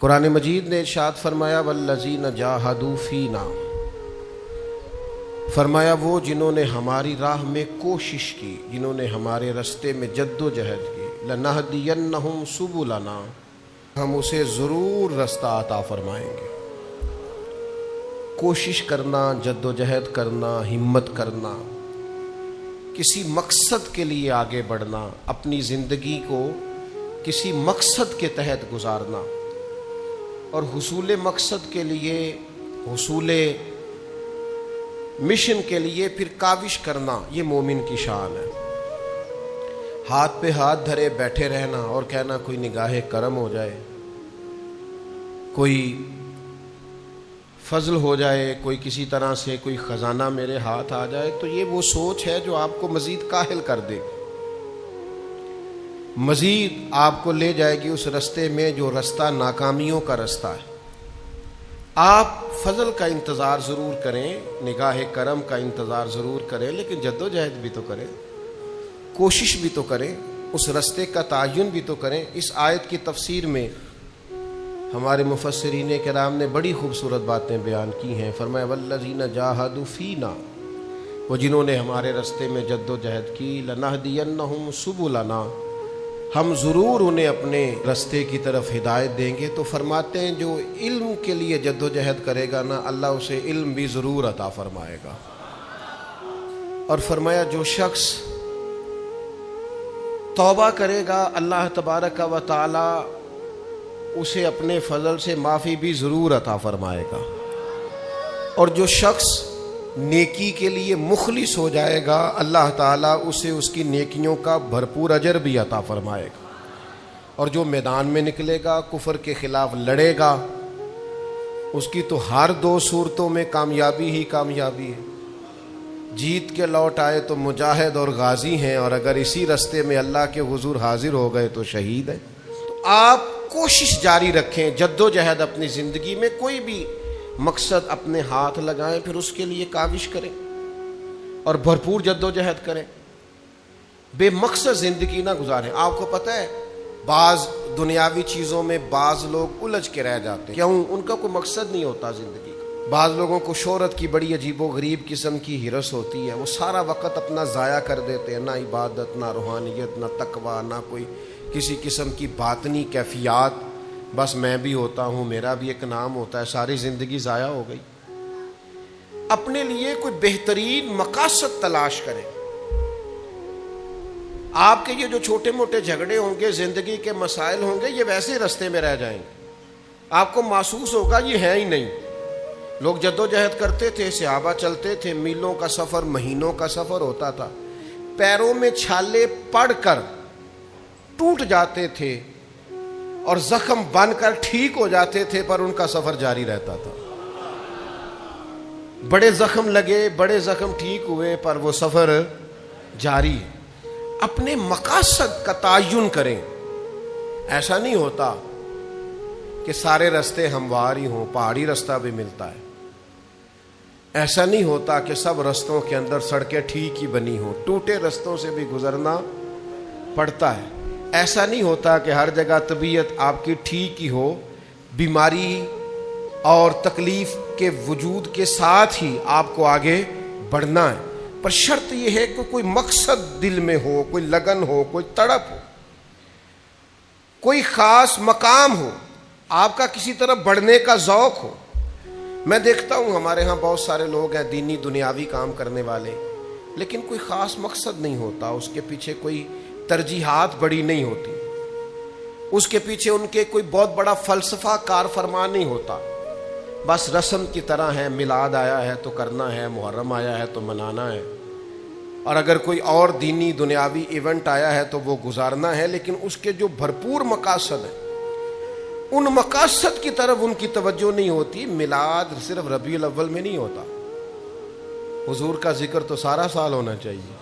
قرآن مجید نے ارشاد فرمایا والذین جاہدوا فینا، فرمایا وہ جنہوں نے ہماری راہ میں کوشش کی، جنہوں نے ہمارے رستے میں جد و جہد کی، لنہدینہم سبلنا، ہم اسے ضرور رستہ عطا فرمائیں گے۔ کوشش کرنا، جد و جہد کرنا، ہمت کرنا، کسی مقصد کے لیے آگے بڑھنا، اپنی زندگی کو کسی مقصد کے تحت گزارنا اور حصول مقصد کے لیے، حصول مشن کے لیے پھر کاوش کرنا، یہ مومن کی شان ہے۔ ہاتھ پہ ہاتھ دھرے بیٹھے رہنا اور کہنا کوئی نگاہ کرم ہو جائے، کوئی فضل ہو جائے، کوئی کسی طرح سے کوئی خزانہ میرے ہاتھ آ جائے، تو یہ وہ سوچ ہے جو آپ کو مزید کاہل کر دے، مزید آپ کو لے جائے گی اس رستے میں جو رستہ ناکامیوں کا رستہ ہے۔ آپ فضل کا انتظار ضرور کریں، نگاہ کرم کا انتظار ضرور کریں، لیکن جد و جہد بھی تو کریں، کوشش بھی تو کریں، اس رستے کا تعین بھی تو کریں۔ اس آیت کی تفسیر میں ہمارے مفسرین کرام نے بڑی خوبصورت باتیں بیان کی ہیں۔ فرمایا والذین جاہدوا فینا، وہ جنہوں نے ہمارے رستے میں جد و جہد کی، لنہدینہم سبلنا، ہم ضرور انہیں اپنے رستے کی طرف ہدایت دیں گے۔ تو فرماتے ہیں جو علم کے لیے جد و جہد کرے گا نا، اللہ اسے علم بھی ضرور عطا فرمائے گا۔ اور فرمایا جو شخص توبہ کرے گا، اللہ تبارک و تعالی اسے اپنے فضل سے معافی بھی ضرور عطا فرمائے گا۔ اور جو شخص نیکی کے لیے مخلص ہو جائے گا، اللہ تعالیٰ اسے اس کی نیکیوں کا بھرپور اجر بھی عطا فرمائے گا۔ اور جو میدان میں نکلے گا، کفر کے خلاف لڑے گا، اس کی تو ہر دو صورتوں میں کامیابی ہی کامیابی ہے۔ جیت کے لوٹ آئے تو مجاہد اور غازی ہیں، اور اگر اسی رستے میں اللہ کے حضور حاضر ہو گئے تو شہید ہیں۔ تو آپ کوشش جاری رکھیں، جد و جہد اپنی زندگی میں کوئی بھی مقصد اپنے ہاتھ لگائیں، پھر اس کے لیے کاوش کریں اور بھرپور جد و جہد کریں، بے مقصد زندگی نہ گزاریں۔ آپ کو پتہ ہے بعض دنیاوی چیزوں میں بعض لوگ الجھ کے رہ جاتے ہیں، کیوں؟ ان کا کوئی مقصد نہیں ہوتا زندگی کا۔ بعض لوگوں کو شہرت کی بڑی عجیب و غریب قسم کی ہرس ہوتی ہے، وہ سارا وقت اپنا ضائع کر دیتے ہیں، نہ عبادت، نہ روحانیت، نہ تقویٰ، نہ کوئی کسی قسم کی باطنی کیفیات۔ بس میں بھی ہوتا ہوں، میرا بھی ایک نام ہوتا ہے، ساری زندگی ضائع ہو گئی۔ اپنے لیے کوئی بہترین مقاصد تلاش کریں۔ آپ کے یہ جو چھوٹے موٹے جھگڑے ہوں گے، زندگی کے مسائل ہوں گے، یہ ویسے رستے میں رہ جائیں گے، آپ کو محسوس ہوگا یہ ہے ہی نہیں۔ لوگ جد و جہد کرتے تھے، صحابہ چلتے تھے، میلوں کا سفر، مہینوں کا سفر ہوتا تھا، پیروں میں چھالے پڑ کر ٹوٹ جاتے تھے اور زخم بن کر ٹھیک ہو جاتے تھے، پر ان کا سفر جاری رہتا تھا۔ بڑے زخم لگے، بڑے زخم ٹھیک ہوئے، پر وہ سفر جاری ہے۔ اپنے مقاصد کا تعین کریں۔ ایسا نہیں ہوتا کہ سارے رستے ہموار ہی ہوں، پہاڑی رستہ بھی ملتا ہے۔ ایسا نہیں ہوتا کہ سب رستوں کے اندر سڑکیں ٹھیک ہی بنی ہوں، ٹوٹے رستوں سے بھی گزرنا پڑتا ہے۔ ایسا نہیں ہوتا کہ ہر جگہ طبیعت آپ کی ٹھیک ہی ہو، بیماری اور تکلیف کے وجود کے ساتھ ہی آپ کو آگے بڑھنا ہے۔ پر شرط یہ ہے کہ کوئی مقصد دل میں ہو، کوئی لگن ہو، کوئی تڑپ ہو، کوئی خاص مقام ہو، آپ کا کسی طرف بڑھنے کا ذوق ہو۔ میں دیکھتا ہوں ہمارے ہاں بہت سارے لوگ ہیں دینی دنیاوی کام کرنے والے، لیکن کوئی خاص مقصد نہیں ہوتا، اس کے پیچھے کوئی ترجیحات بڑی نہیں ہوتی، اس کے پیچھے ان کے کوئی بہت بڑا فلسفہ کار فرما نہیں ہوتا، بس رسم کی طرح ہے، میلاد آیا ہے تو کرنا ہے، محرم آیا ہے تو منانا ہے، اور اگر کوئی اور دینی دنیاوی ایونٹ آیا ہے تو وہ گزارنا ہے، لیکن اس کے جو بھرپور مقاصد ہیں ان مقاصد کی طرف ان کی توجہ نہیں ہوتی۔ میلاد صرف ربیع الاول میں نہیں ہوتا، حضور کا ذکر تو سارا سال ہونا چاہیے،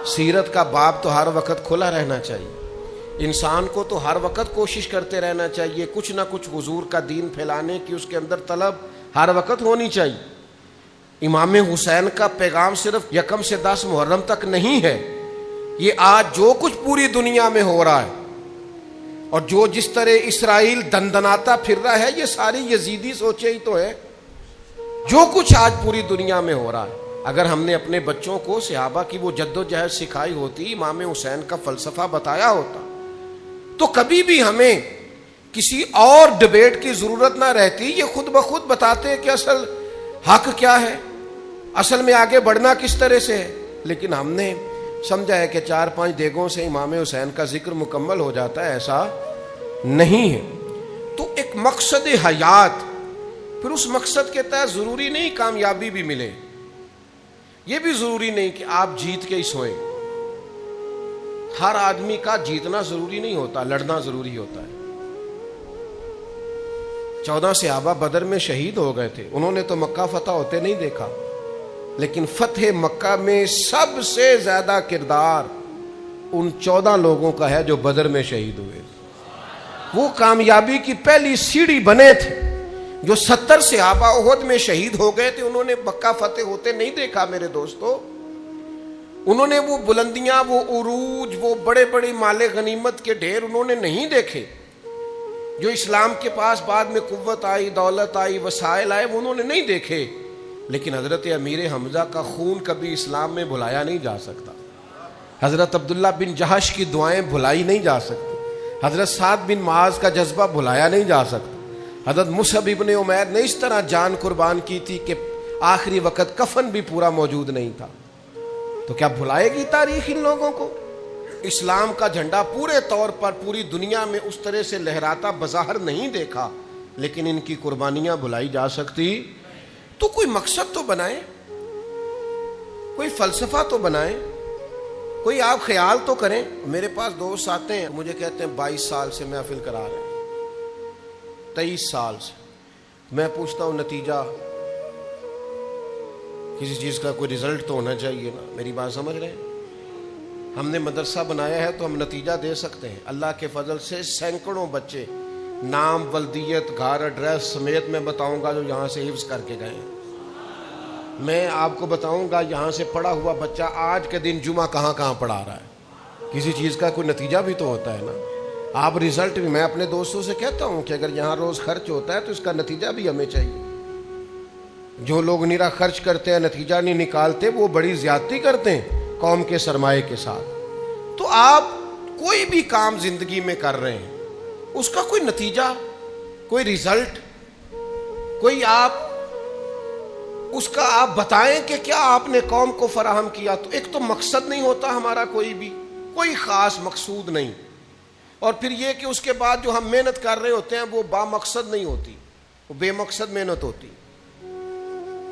سیرت کا باب تو ہر وقت کھلا رہنا چاہیے، انسان کو تو ہر وقت کوشش کرتے رہنا چاہیے، کچھ نہ کچھ حضور کا دین پھیلانے کی اس کے اندر طلب ہر وقت ہونی چاہیے۔ امام حسین کا پیغام صرف 1 سے 10 محرم تک نہیں ہے، یہ آج جو کچھ پوری دنیا میں ہو رہا ہے، اور جو جس طرح اسرائیل دندناتا پھر رہا ہے، یہ ساری یزیدی سوچے ہی تو ہے جو کچھ آج پوری دنیا میں ہو رہا ہے۔ اگر ہم نے اپنے بچوں کو صحابہ کی وہ جد و جہد سکھائی ہوتی، امام حسین کا فلسفہ بتایا ہوتا، تو کبھی بھی ہمیں کسی اور ڈبیٹ کی ضرورت نہ رہتی۔ یہ خود بخود بتاتے ہیں کہ اصل حق کیا ہے، اصل میں آگے بڑھنا کس طرح سے ہے۔ لیکن ہم نے سمجھا ہے کہ 4-5 دیگوں سے امام حسین کا ذکر مکمل ہو جاتا ہے، ایسا نہیں ہے۔ تو ایک مقصد حیات، پھر اس مقصد کے تحت ضروری نہیں کامیابی بھی ملے، یہ بھی ضروری نہیں کہ آپ جیت کے ہی سوئیں۔ ہر آدمی کا جیتنا ضروری نہیں ہوتا، لڑنا ضروری ہوتا ہے۔ 14 صحابہ بدر میں شہید ہو گئے تھے، انہوں نے تو مکہ فتح ہوتے نہیں دیکھا، لیکن فتح مکہ میں سب سے زیادہ کردار ان 14 لوگوں کا ہے جو بدر میں شہید ہوئے۔ وہ کامیابی کی پہلی سیڑھی بنے تھے۔ جو 70 صحابہ احد میں شہید ہو گئے تھے، انہوں نے مکہ فتح ہوتے نہیں دیکھا میرے دوستو۔ انہوں نے وہ بلندیاں، وہ عروج، وہ بڑے بڑے مال غنیمت کے ڈھیر انہوں نے نہیں دیکھے۔ جو اسلام کے پاس بعد میں قوت آئی، دولت آئی، وسائل آئے، وہ انہوں نے نہیں دیکھے۔ لیکن حضرت امیر حمزہ کا خون کبھی اسلام میں بھلایا نہیں جا سکتا، حضرت عبداللہ بن جہش کی دعائیں بھلائی نہیں جا سکتی، حضرت سعد بن معاذ کا جذبہ بھلایا نہیں جا سکتا، حضرت مصعب ابن عمیر نے اس طرح جان قربان کی تھی کہ آخری وقت کفن بھی پورا موجود نہیں تھا۔ تو کیا بھلائے گی تاریخ ان لوگوں کو؟ اسلام کا جھنڈا پورے طور پر پوری دنیا میں اس طرح سے لہراتا بظاہر نہیں دیکھا، لیکن ان کی قربانیاں بھلائی جا سکتی؟ تو کوئی مقصد تو بنائیں، کوئی فلسفہ تو بنائیں، کوئی آپ خیال تو کریں۔ میرے پاس دوست آتے ہیں، مجھے کہتے ہیں 22 سال سے محفل کرا رہے ہیں، 23 سال سے۔ میں پوچھتا ہوں نتیجہ، کسی چیز کا کوئی رزلٹ تو ہونا چاہیے نا، میری بات سمجھ رہے ہیں؟ ہم نے مدرسہ بنایا ہے تو ہم نتیجہ دے سکتے ہیں۔ اللہ کے فضل سے سینکڑوں بچے نام، ولدیت، گھر، ایڈریس سمیت میں بتاؤں گا جو یہاں سے حفظ کر کے گئے ہیں۔ میں آپ کو بتاؤں گا یہاں سے پڑھا ہوا بچہ آج کے دن جمعہ کہاں کہاں پڑھا رہا ہے۔ کسی چیز کا کوئی نتیجہ بھی تو ہوتا ہے نا۔ آپ رزلٹ بھی، میں اپنے دوستوں سے کہتا ہوں کہ اگر یہاں روز خرچ ہوتا ہے تو اس کا نتیجہ بھی ہمیں چاہیے۔ جو لوگ نیرا خرچ کرتے ہیں، نتیجہ نہیں نکالتے، وہ بڑی زیادتی کرتے ہیں قوم کے سرمایے کے ساتھ۔ تو آپ کوئی بھی کام زندگی میں کر رہے ہیں، اس کا کوئی نتیجہ، کوئی رزلٹ، کوئی آپ اس کا آپ بتائیں کہ کیا آپ نے قوم کو فراہم کیا۔ تو ایک تو مقصد نہیں ہوتا ہمارا، کوئی خاص مقصود نہیں، اور پھر یہ کہ اس کے بعد جو ہم محنت کر رہے ہوتے ہیں وہ با مقصد نہیں ہوتی، وہ بے مقصد محنت ہوتی۔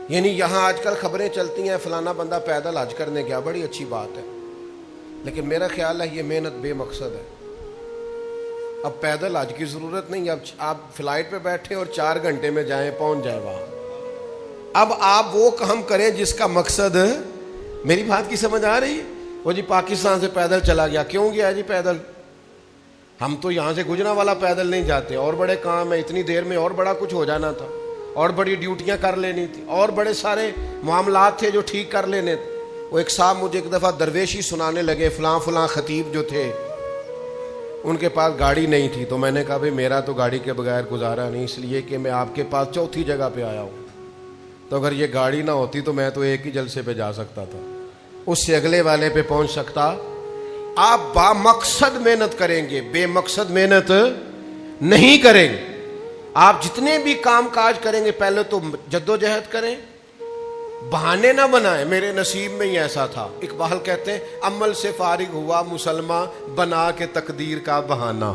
یعنی یہاں آج کل خبریں چلتی ہیں فلانا بندہ پیدل حج کرنے گیا، بڑی اچھی بات ہے، لیکن میرا خیال ہے یہ محنت بے مقصد ہے۔ اب پیدل حج کی ضرورت نہیں، اب آپ فلائٹ پہ بیٹھے اور 4 گھنٹے میں جائیں، پہنچ جائیں وہاں۔ اب آپ وہ کام کریں جس کا مقصد، میری بات کی سمجھ آ رہی ہے؟ وہ جی پاکستان سے پیدل چلا گیا، کیوں گیا جی پیدل؟ ہم تو یہاں سے گجرا والا پیدل نہیں جاتے، اور بڑے کام ہیں، اتنی دیر میں اور بڑا کچھ ہو جانا تھا، اور بڑی ڈیوٹیاں کر لینی تھی، اور بڑے سارے معاملات تھے جو ٹھیک کر لینے تھے۔ وہ ایک صاحب مجھے ایک دفعہ درویشی سنانے لگے، فلاں خطیب جو تھے ان کے پاس گاڑی نہیں تھی، تو میں نے کہا بھئی میرا تو گاڑی کے بغیر گزارا نہیں، اس لیے کہ میں آپ کے پاس چوتھی جگہ پہ آیا ہوں، تو اگر یہ گاڑی نہ ہوتی تو میں تو ایک ہی جلسے پہ جا سکتا تھا، اس سے اگلے والے پہ پہنچ سکتا۔ آپ با مقصد محنت کریں گے، بے مقصد محنت نہیں کریں گے۔ آپ جتنے بھی کام کاج کریں گے پہلے تو جدوجہد کریں، بہانے نہ بنائیں۔ میرے نصیب میں ہی ایسا تھا، اقبال کہتے ہیں عمل سے فارغ ہوا مسلمان، بنا کے تقدیر کا بہانہ۔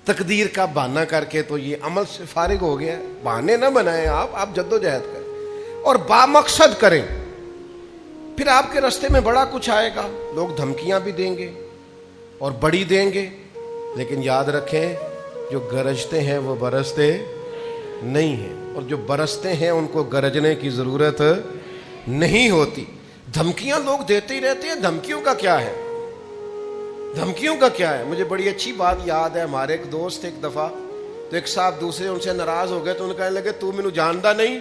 تقدیر کا بہانہ کر کے تو یہ عمل سے فارغ ہو گیا، بہانے نہ بنائیں، آپ جدوجہد کریں اور با مقصد کریں، پھر آپ کے راستے میں بڑا کچھ آئے گا۔ لوگ دھمکیاں بھی دیں گے اور بڑی دیں گے، لیکن یاد رکھیں جو گرجتے ہیں وہ برستے نہیں ہیں، اور جو برستے ہیں ان کو گرجنے کی ضرورت نہیں ہوتی۔ دھمکیاں لوگ دیتے ہی رہتے ہیں، دھمکیوں کا کیا ہے؟ دھمکیوں کا کیا ہے؟ مجھے بڑی اچھی بات یاد ہے، ہمارے ایک دوست ایک دفعہ تو ایک صاحب دوسرے ان سے ناراض ہو گئے تو ان کہنے لگے تو مینوں جاندا نہیں؟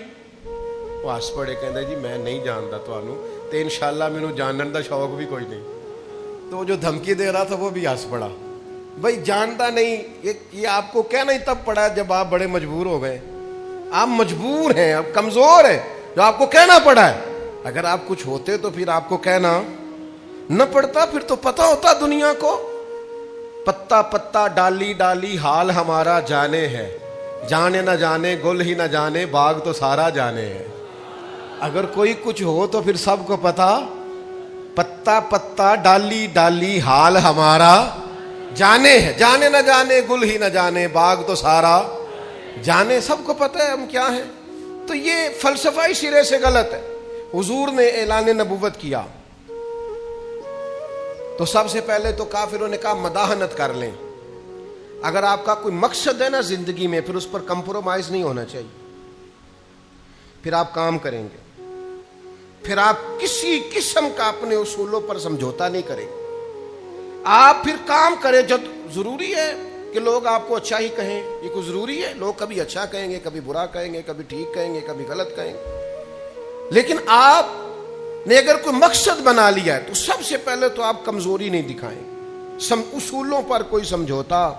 وہ ہس پڑے، کہندے جی میں نہیں جاندا تانوں تے انشاءاللہ مینوں جانن دا شوق بھی کوئی نہیں۔ تو جو دھمکی دے رہا تھا وہ بھی ہس پڑا، بھائی جانتا نہیں، یہ آپ کو کہنا ہی تب پڑا جب آپ بڑے مجبور ہو گئے. آپ مجبور ہیں، آپ کمزور ہیں، جو آپ کو کہنا پڑا ہے. اگر آپ کچھ ہوتے تو پھر آپ کو کہنا نہ پڑتا، پھر تو پتہ ہوتا دنیا کو. پتا پتا ڈالی ڈالی حال ہمارا جانے ہے، جانے نہ جانے گل ہی نہ جانے باغ تو سارا جانے ہے. اگر کوئی کچھ ہو تو پھر سب کو پتا. پتا پتا ڈالی ڈالی حال ہمارا جانے ہے، جانے نہ جانے گل ہی نہ جانے باغ تو سارا جانے. سب کو پتہ ہے ہم کیا ہیں. تو یہ فلسفہ ہی سرے سے غلط ہے. حضور نے اعلان نبوت کیا تو سب سے پہلے تو کافروں نے کہا مداحنت کر لیں. اگر آپ کا کوئی مقصد ہے نا زندگی میں، پھر اس پر کمپرومائز نہیں ہونا چاہیے. پھر آپ کام کریں گے، پھر آپ کسی قسم کا اپنے اصولوں پر سمجھوتا نہیں کریں. آپ پھر کام کریں. جب ضروری ہے کہ لوگ آپ کو اچھا ہی کہیں، یہ کوئی ضروری ہے؟ لوگ کبھی اچھا کہیں گے، کبھی برا کہیں گے، کبھی ٹھیک کہیں گے، کبھی غلط کہیں گے. لیکن آپ نے اگر کوئی مقصد بنا لیا ہے تو سب سے پہلے تو آپ کمزوری نہیں دکھائیں. اصولوں پر کوئی سمجھوتا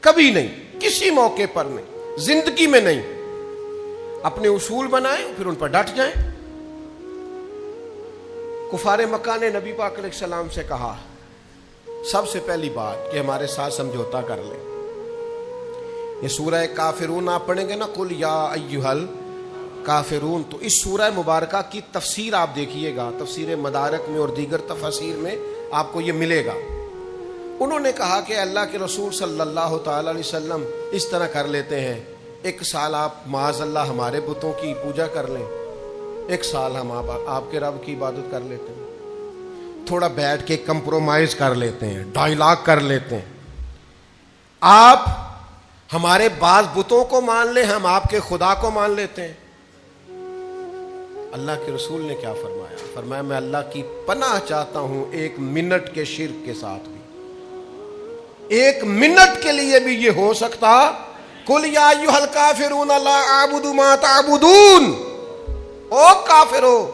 کبھی نہیں، کسی موقع پر نہیں، زندگی میں نہیں. اپنے اصول بنائیں، پھر ان پر ڈٹ جائیں. کفار مکہ نے نبی پاک علیہ السلام سے کہا سب سے پہلی بات کہ ہمارے ساتھ سمجھوتا کر لیں. یہ سورہ کافرون آپ پڑھیں گے نا، قل یا ایھا الکافرون، تو اس سورہ مبارکہ کی تفسیر آپ دیکھیے گا، تفسیر مدارک میں اور دیگر تفاسیر میں آپ کو یہ ملے گا. انہوں نے کہا کہ اللہ کے رسول صلی اللہ تعالی علیہ وسلم اس طرح کر لیتے ہیں، ایک سال آپ معاذ اللہ ہمارے بتوں کی پوجا کر لیں، ایک سال ہم آپ کے رب کی عبادت کر لیتے ہیں، تھوڑا بیٹھ کے کمپرومائز کر لیتے ہیں، ڈائلاگ کر لیتے ہیں. آپ ہمارے بعض بتوں کو مان لیں، ہم آپ کے خدا کو مان لیتے ہیں. اللہ کے رسول نے کیا فرمایا؟ فرمایا میں اللہ کی پناہ چاہتا ہوں ایک منٹ کے شرک کے ساتھ بھی. ایک منٹ کے لیے بھی یہ ہو سکتا. قل یا ایھا الکافرون لا اعبد ما تعبدون، او کافرو،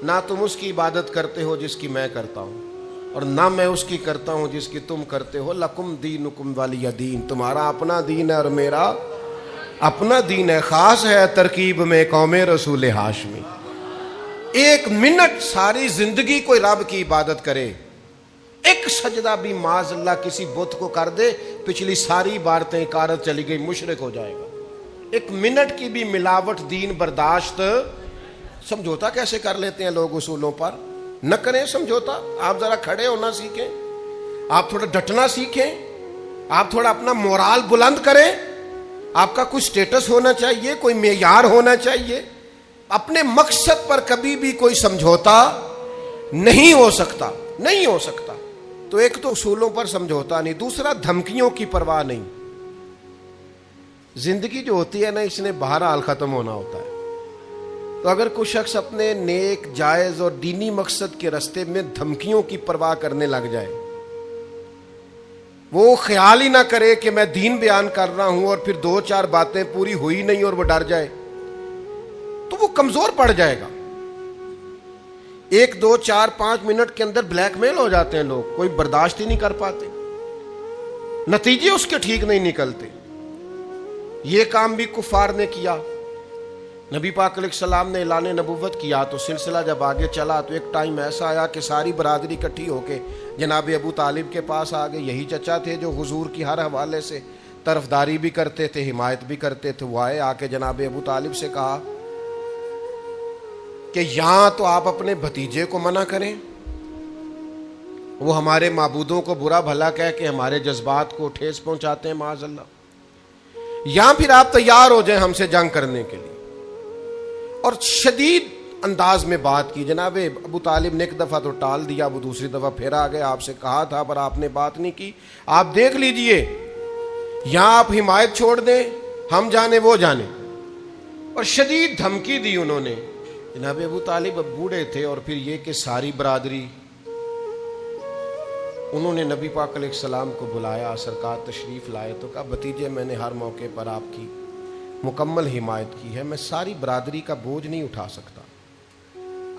نہ تم اس کی عبادت کرتے ہو جس کی میں کرتا ہوں، اور نہ میں اس کی کرتا ہوں جس کی تم کرتے ہو. لکم دینکم ولی دین، تمہارا اپنا دین ہے اور میرا اپنا دین ہے. خاص ہے ترکیب میں قوم رسول ہاشمی. ایک منٹ ساری زندگی کوئی رب کی عبادت کرے، ایک سجدہ بھی معاذ اللہ کسی بت کو کر دے، پچھلی ساری عبادتیں کارت چلی گئی، مشرک ہو جائے گا. ایک منٹ کی بھی ملاوٹ دین برداشت. سمجھوتا کیسے کر لیتے ہیں لوگ اصولوں پر؟ نہ کریں سمجھوتا. آپ ذرا کھڑے ہونا سیکھیں، آپ تھوڑا ڈٹنا سیکھیں، آپ تھوڑا اپنا مورال بلند کریں. آپ کا کوئی سٹیٹس ہونا چاہیے، کوئی معیار ہونا چاہیے. اپنے مقصد پر کبھی بھی کوئی سمجھوتا نہیں ہو سکتا، نہیں ہو سکتا. تو ایک تو اصولوں پر سمجھوتا نہیں، دوسرا دھمکیوں کی پرواہ نہیں. زندگی جو ہوتی ہے نا، اس نے بہرحال ختم ہونا ہوتا ہے. تو اگر کوئی شخص اپنے نیک جائز اور دینی مقصد کے راستے میں دھمکیوں کی پرواہ کرنے لگ جائے، وہ خیال ہی نہ کرے کہ میں دین بیان کر رہا ہوں اور پھر 2-4 باتیں پوری ہوئی نہیں اور وہ ڈر جائے، تو وہ کمزور پڑ جائے گا. 1 2 4 5 منٹ کے اندر بلیک میل ہو جاتے ہیں لوگ، کوئی برداشت ہی نہیں کر پاتے، نتیجے اس کے ٹھیک نہیں نکلتے. یہ کام بھی کفار نے کیا. نبی پاک علیہ السلام نے اعلان نبوت کیا تو سلسلہ جب آگے چلا تو ایک ٹائم ایسا آیا کہ ساری برادری اکٹھی ہو کے جناب ابو طالب کے پاس آ گئے. یہی چچا تھے جو حضور کی ہر حوالے سے طرفداری بھی کرتے تھے، حمایت بھی کرتے تھے. وہ آئے، آ کے جناب ابو طالب سے کہا کہ یہاں تو آپ اپنے بھتیجے کو منع کریں، وہ ہمارے معبودوں کو برا بھلا کہہ کے ہمارے جذبات کو ٹھیس پہنچاتے ہیں معاذ اللہ، یہاں پھر آپ تیار ہو جائیں ہم سے جنگ کرنے کے لیے. اور شدید انداز میں بات کی. جناب ابو طالب نے ایک دفعہ تو ٹال دیا، وہ دوسری دفعہ پھر آ گئے. آپ سے کہا تھا پر آپ نے بات نہیں کی. آپ دیکھ لیجئے، یہاں آپ حمایت چھوڑ دیں، ہم جانے وہ جانے. اور شدید دھمکی دی انہوں نے. جناب ابو طالب اب بوڑھے تھے، اور پھر یہ کہ ساری برادری، انہوں نے نبی پاک علیہ السلام کو بلایا، سرکار تشریف لائے تو کہا بھتیجے میں نے ہر موقع پر آپ کی مکمل حمایت کی ہے، میں ساری برادری کا بوجھ نہیں اٹھا سکتا،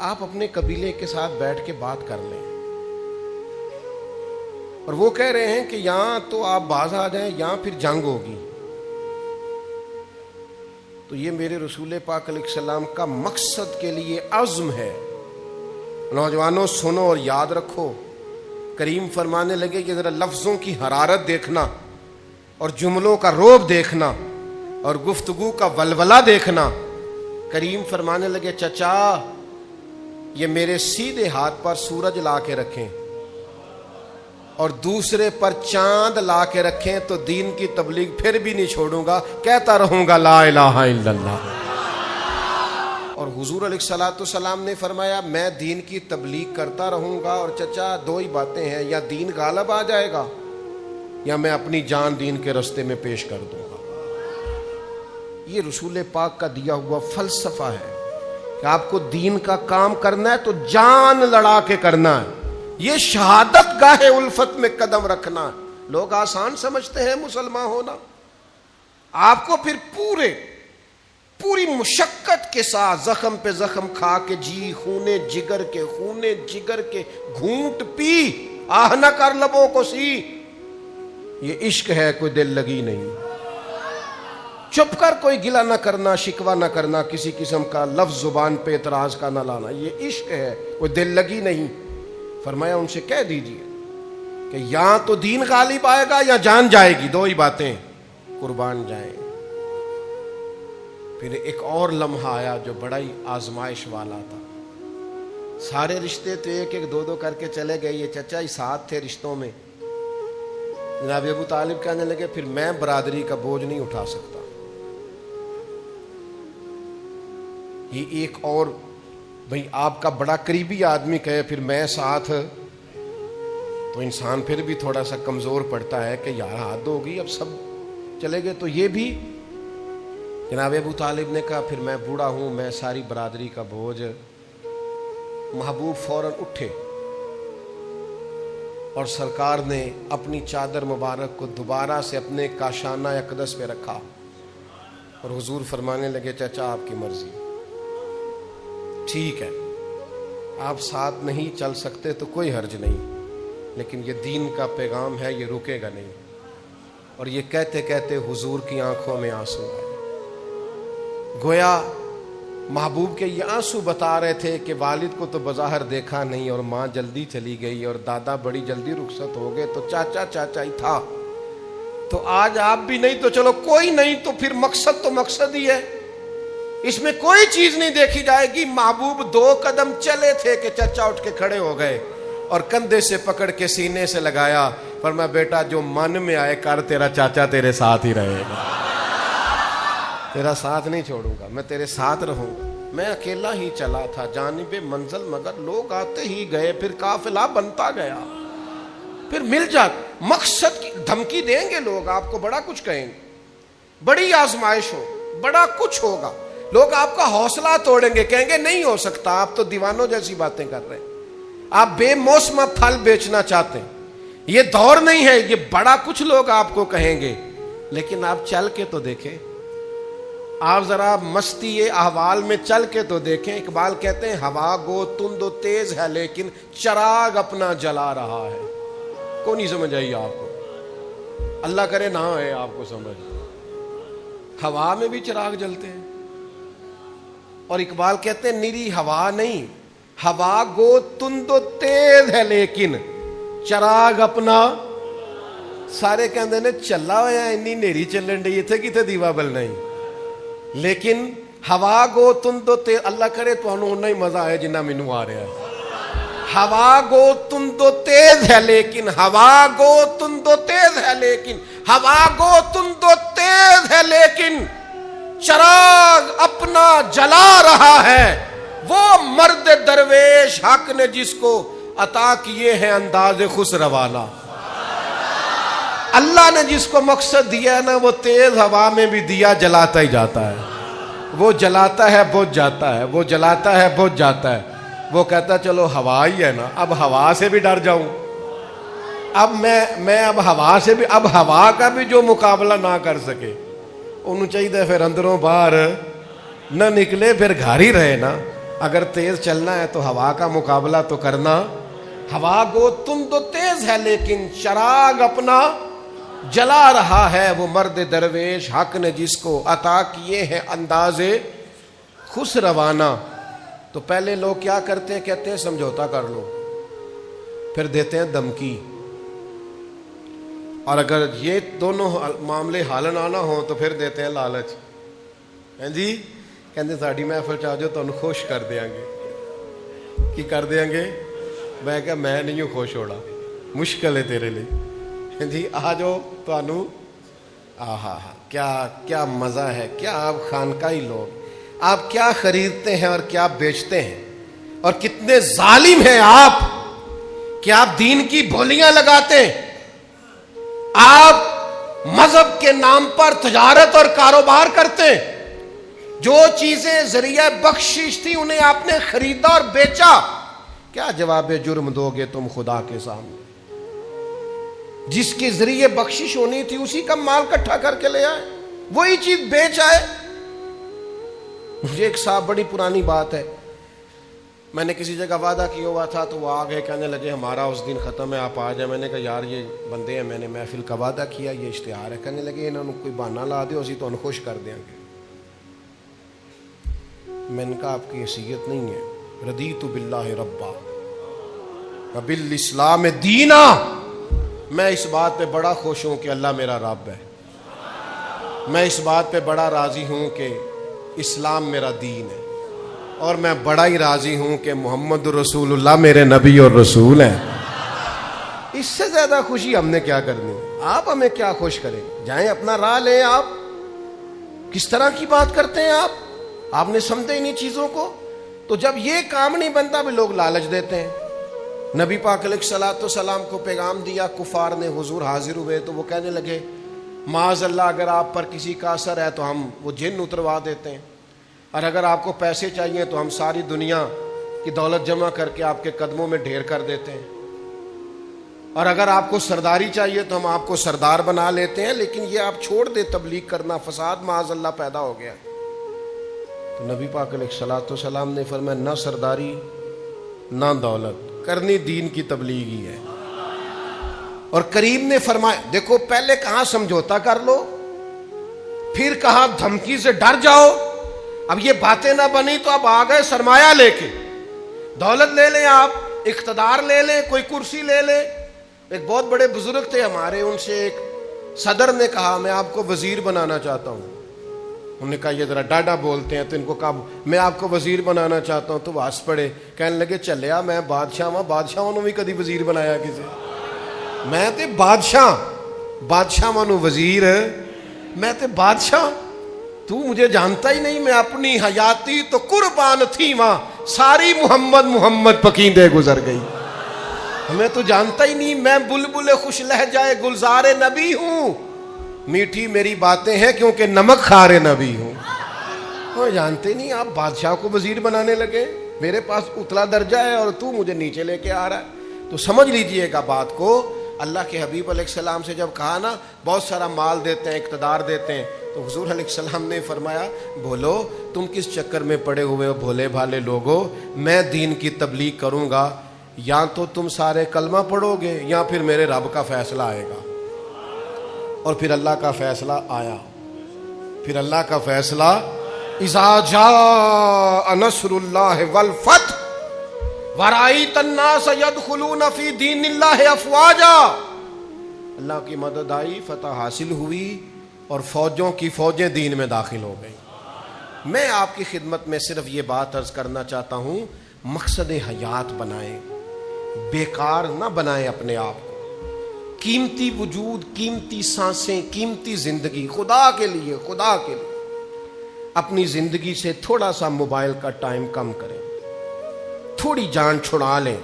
آپ اپنے قبیلے کے ساتھ بیٹھ کے بات کر لیں. اور وہ کہہ رہے ہیں کہ یہاں تو آپ باز آ جائیں، یہاں پھر جنگ ہوگی. تو یہ میرے رسول پاک علیہ السلام کا مقصد کے لیے عزم ہے. نوجوانوں سنو اور یاد رکھو، کریم فرمانے لگے کہ ذرا لفظوں کی حرارت دیکھنا اور جملوں کا روب دیکھنا اور گفتگو کا ولولہ دیکھنا. کریم فرمانے لگے چچا یہ میرے سیدھے ہاتھ پر سورج لا کے رکھیں اور دوسرے پر چاند لا کے رکھیں تو دین کی تبلیغ پھر بھی نہیں چھوڑوں گا، کہتا رہوں گا لا الہ الا اللہ. اور حضور علیہ الصلوۃ والسلام نے فرمایا میں دین کی تبلیغ کرتا رہوں گا. اور چچا دو ہی باتیں ہیں، یا دین غالب آ جائے گا یا میں اپنی جان دین کے رستے میں پیش کر دوں گا. یہ رسول پاک کا دیا ہوا فلسفہ ہے کہ آپ کو دین کا کام کرنا ہے تو جان لڑا کے کرنا ہے. یہ شہادت گاہ الفت میں قدم رکھنا. لوگ آسان سمجھتے ہیں مسلمان ہونا، آپ کو پھر پوری مشقت کے ساتھ زخم پہ زخم کھا کے جی خونے جگر کے گھونٹ پی آہ نہ کر لبوں کو سی. یہ عشق ہے، کوئی دل لگی نہیں. چپ کر کوئی گلہ نہ کرنا، شکوہ نہ کرنا، کسی قسم کا لفظ زبان پہ اعتراض کا نہ لانا. یہ عشق ہے، کوئی دل لگی نہیں. فرمایا ان سے کہہ دیجئے کہ یا تو دین غالب آئے گا یا جان جائے گی، دو ہی باتیں، قربان جائیں. پھر ایک اور لمحہ آیا جو بڑا ہی آزمائش والا تھا. سارے رشتے تو ایک ایک دو کر کے چلے گئے، یہ چچا ہی ساتھ تھے رشتوں میں. جناب ابو طالب کہنے لگے پھر میں برادری کا بوجھ نہیں اٹھا سکتا. یہ ایک اور بھئی آپ کا بڑا قریبی آدمی کہے پھر میں ساتھ، تو انسان پھر بھی تھوڑا سا کمزور پڑتا ہے کہ یار حد ہوگی، اب سب چلے گئے. تو یہ بھی جناب ابو طالب نے کہا پھر میں بوڑھا ہوں، میں ساری برادری کا بوجھ. محبوب فوراً اٹھے اور سرکار نے اپنی چادر مبارک کو دوبارہ سے اپنے کاشانہ اقدس پہ رکھا اور حضور فرمانے لگے چچا آپ کی مرضی، ٹھیک ہے آپ ساتھ نہیں چل سکتے تو کوئی حرج نہیں، لیکن یہ دین کا پیغام ہے، یہ رکے گا نہیں. اور یہ کہتے کہتے حضور کی آنکھوں میں آنسو آئے. گویا محبوب کے یہ آنسو بتا رہے تھے کہ والد کو تو بظاہر دیکھا نہیں اور ماں جلدی چلی گئی اور دادا بڑی جلدی رخصت ہو گئے، تو چاچا ہی تھا. تو آج آپ بھی نہیں تو چلو کوئی نہیں، تو پھر مقصد تو مقصد ہی ہے، اس میں کوئی چیز نہیں دیکھی جائے گی. محبوب 2 قدم چلے تھے کہ چچا اٹھ کے کھڑے ہو گئے اور کندھے سے پکڑ کے سینے سے لگایا. فرمایا بیٹا جو من میں آئے کر، تیرا چاچا تیرے ساتھ ہی رہے گا، تیرا ساتھ نہیں چھوڑوں گا، میں تیرے ساتھ رہوں گا. میں اکیلا ہی چلا تھا جانب منزل، مگر لوگ آتے ہی گئے، پھر قافلہ بنتا گیا، پھر مل جات. مقصد کی دھمکی دیں گے لوگ، آپ کو بڑا کچھ کہیں گے، بڑی آزمائش ہو، بڑا کچھ ہوگا. لوگ آپ کا حوصلہ توڑیں گے، کہیں گے نہیں ہو سکتا، آپ تو دیوانوں جیسی باتیں کر رہے ہیں، آپ بے موسم پھل بیچنا چاہتے ہیں، یہ دور نہیں ہے. یہ بڑا کچھ لوگ آپ کو کہیں گے، لیکن آپ چل کے تو دیکھیں، آپ ذرا مستی احوال میں چل کے تو دیکھیں. اقبال کہتے ہیں ہوا گو تند و تیز ہے لیکن چراغ اپنا جلا رہا ہے. کو نہیں سمجھ آئی آپ کو؟ اللہ کرے نہ ہے آپ کو سمجھ. ہوا میں بھی چراغ جلتے ہیں. اور اقبال کہتے ہیں نری ہوا نہیں، ہوا گو تند و تیز ہے لیکن چراغ اپنا. سارے کہندے نے چلا ہوا اینی نیری چلن ڈی اتنے کتنے دیوا بلنا ہی، لیکن ہوا گو تند و تیز. اللہ کرے تو انہوں ہی مزہ آیا جنہ مینوں آ رہا ہے. ہوا گو تند و تیز ہے لیکن، ہوا گو تند و تیز ہے لیکن، ہوا گو تند و تیز ہے لیکن چراغ اپنا جلا رہا ہے. وہ مرد درویش حق نے جس کو عطا کیے ہیں انداز خسروالا. اللہ نے جس کو مقصد دیا ہے نا، وہ تیز ہوا میں بھی دیا جلاتا ہی جاتا ہے. وہ جلاتا ہے بجھ جاتا ہے، وہ جلاتا ہے بجھ جاتا ہے. وہ کہتا چلو ہوا ہی ہے نا، اب ہوا سے بھی ڈر جاؤں، اب میں اب ہوا سے بھی، اب ہوا کا بھی جو مقابلہ نہ کر سکے انہوں چاہیے پھر اندروں باہر نہ نکلے، پھر گھر ہی رہے نا. اگر تیز چلنا ہے تو ہوا کا مقابلہ تو کرنا. ہوا گو تم تو تیز تیز ہے لیکن چراغ اپنا جلا رہا ہے وہ مرد درویش حق نے جس کو عطا کیے ہیں اندازے خوش روانہ. تو پہلے لوگ کیا کرتے ہیں, کہتے ہیں سمجھوتا کر لو, پھر دیتے ہیں دھمکی. اور اگر یہ دونوں معاملے حل نہ ہوں تو پھر دیتے ہیں لالچ. ہیں جی کہتے ساڈی محفل چ آ جاؤ تمہیں خوش کر دیں گے. کی کر دیں گے؟ میں کہا میں نہیں ہوں خوش ہونا, مشکل ہے تیرے لیے. جی آ جاؤ تمہوں. آہا کیا کیا مزہ ہے, کیا آپ خانقاہی لوگ, آپ کیا خریدتے ہیں اور کیا بیچتے ہیں, اور کتنے ظالم ہیں آپ کہ آپ دین کی بولیاں لگاتے ہیں. آپ مذہب کے نام پر تجارت اور کاروبار کرتے ہیں. جو چیزیں ذریعہ بخشش تھی انہیں آپ نے خریدا اور بیچا. کیا جواب جرم دو گے تم خدا کے سامنے؟ جس کے ذریعے بخشش ہونی تھی اسی کا مال اکٹھا کر کے لے آئے, وہی چیز بیچ آئے. مجھے ایک صاحب, بڑی پرانی بات ہے, میں نے کسی جگہ وعدہ کیا ہوا تھا تو وہ آ گئے, کہنے لگے ہمارا اس دن ختم ہے آپ آ جائیں. میں نے کہا یار یہ بندے ہیں, میں نے محفل کا وعدہ کیا, یہ اشتہار ہے. کہنے لگے انہوں نے کوئی بہانہ لا دو اسی تو انہیں خوش کر دیں گے. میں نے کہا آپ کی حیثیت نہیں ہے. رضیت باللہ ربا وبالاسلام دینا. میں اس بات پہ بڑا خوش ہوں کہ اللہ میرا رب ہے. میں اس بات پہ بڑا راضی ہوں کہ اسلام میرا دین ہے. اور میں بڑا ہی راضی ہوں کہ محمد رسول اللہ میرے نبی اور رسول ہیں. اس سے زیادہ خوشی ہم نے کیا کرنی؟ آپ ہمیں کیا خوش کریں؟ جائیں اپنا راہ لیں. آپ کس طرح کی بات کرتے ہیں آپ نے سمجھے انہیں چیزوں کو. تو جب یہ کام نہیں بنتا بھی لوگ لالچ دیتے ہیں. نبی پاک علیہ الصلوۃ والسلام کو پیغام دیا, کفار نے, حضور حاضر ہوئے تو وہ کہنے لگے معاذ اللہ اگر آپ پر کسی کا اثر ہے تو ہم وہ جن اتروا دیتے ہیں, اور اگر آپ کو پیسے چاہیے تو ہم ساری دنیا کی دولت جمع کر کے آپ کے قدموں میں ڈھیر کر دیتے ہیں, اور اگر آپ کو سرداری چاہیے تو ہم آپ کو سردار بنا لیتے ہیں, لیکن یہ آپ چھوڑ دے تبلیغ کرنا, فساد معاذ اللہ پیدا ہو گیا. تو نبی پاک علیہ الصلوۃ والسلام نے فرمایا نہ سرداری نہ دولت, کرنی دین کی تبلیغ ہی ہے. اور کریم نے فرمایا دیکھو پہلے کہاں سمجھوتا کر لو, پھر کہا دھمکی سے ڈر جاؤ. اب یہ باتیں نہ بنی تو اب آ گئے سرمایہ لے کے. دولت لے لیں آپ, اقتدار لے لیں, کوئی کرسی لے لیں. ایک بہت بڑے بزرگ تھے ہمارے, ان سے ایک صدر نے کہا میں آپ کو وزیر بنانا چاہتا ہوں. انہوں نے کہا یہ ذرا ڈاڈا بولتے ہیں, تو ان کو کہا میں آپ کو وزیر بنانا چاہتا ہوں. تو وہ ہنس پڑے, کہنے لگے چلیا میں بادشاہ ہوں, بادشاہوں نے بھی کدی وزیر بنایا کسی؟ میں تے بادشاہ مانو وزیر, میں تے بادشاہ, تو مجھے جانتا ہی نہیں. میں اپنی حیاتی تو قربان تھی ماں, ساری محمد پکیندے گزر گئی. ہمیں تو جانتا ہی نہیں. میں بلبل خوش لہجائے گلزار نبی ہوں, میٹھی میری باتیں ہیں کیونکہ نمک خار نبی ہوں. وہ جانتے نہیں, آپ بادشاہ کو وزیر بنانے لگے. میرے پاس اتلا درجہ ہے اور تو مجھے نیچے لے کے آ رہا ہے. تو سمجھ لیجئے گا بات کو. اللہ کے حبیب علیہ السلام سے جب کہا نا بہت سارا مال دیتے ہیں, اقتدار دیتے ہیں, تو حضور علیہ السلام نے فرمایا بولو تم کس چکر میں پڑے ہوئے ہو بھولے بھالے لوگو. میں دین کی تبلیغ کروں گا, یا تو تم سارے کلمہ پڑھو گے یا پھر میرے رب کا فیصلہ آئے گا. اور پھر اللہ کا فیصلہ آیا. پھر اللہ کا فیصلہ اذا جاء نصر اللہ والفتح ورأیت الناس يدخلون فی دین اللہ افواجا. اللہ کی مدد آئی, فتح حاصل ہوئی اور فوجوں کی فوجیں دین میں داخل ہو گئی. میں آپ کی خدمت میں صرف یہ بات عرض کرنا چاہتا ہوں, مقصد حیات بنائیں, بیکار نہ بنائیں اپنے آپ کو. قیمتی وجود, قیمتی سانسیں, قیمتی زندگی خدا کے لیے اپنی زندگی سے تھوڑا سا موبائل کا ٹائم کم کریں, تھوڑی جان چھڑا لیں,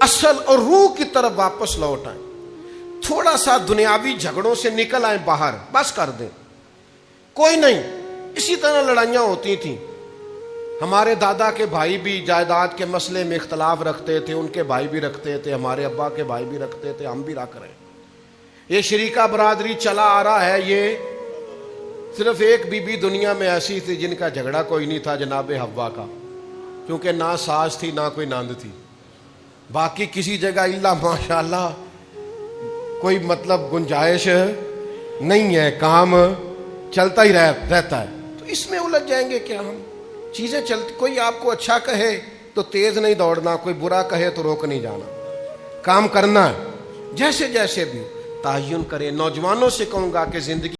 اصل اور روح کی طرف واپس لوٹ آئیں, تھوڑا سا دنیاوی جھگڑوں سے نکل آئیں باہر, بس کر دیں. کوئی نہیں, اسی طرح لڑائیاں ہوتی تھیں. ہمارے دادا کے بھائی بھی جائیداد کے مسئلے میں اختلاف رکھتے تھے, ان کے بھائی بھی رکھتے تھے, ہمارے ابا کے بھائی بھی رکھتے تھے, ہم بھی رکھ رہے ہیں. یہ شریکہ برادری چلا آ رہا ہے. یہ صرف ایک بی بی دنیا میں ایسی تھی جن کا جھگڑا کوئی نہیں تھا, جناب حوا کا, کیونکہ نہ ساس تھی نہ کوئی ناند تھی. باقی کسی جگہ الا ماشاءاللہ کوئی مطلب گنجائش نہیں ہے، کام چلتا ہی رہتا ہے، تو اس میں الجھ جائیں گے کیا ہم؟ چیزیں چلتی، کوئی آپ کو اچھا کہے تو تیز نہیں دوڑنا، کوئی برا کہے تو روک نہیں جانا، کام کرنا ہے، جیسے جیسے بھی تعین کریں۔ نوجوانوں سے کہوں گا کہ زندگی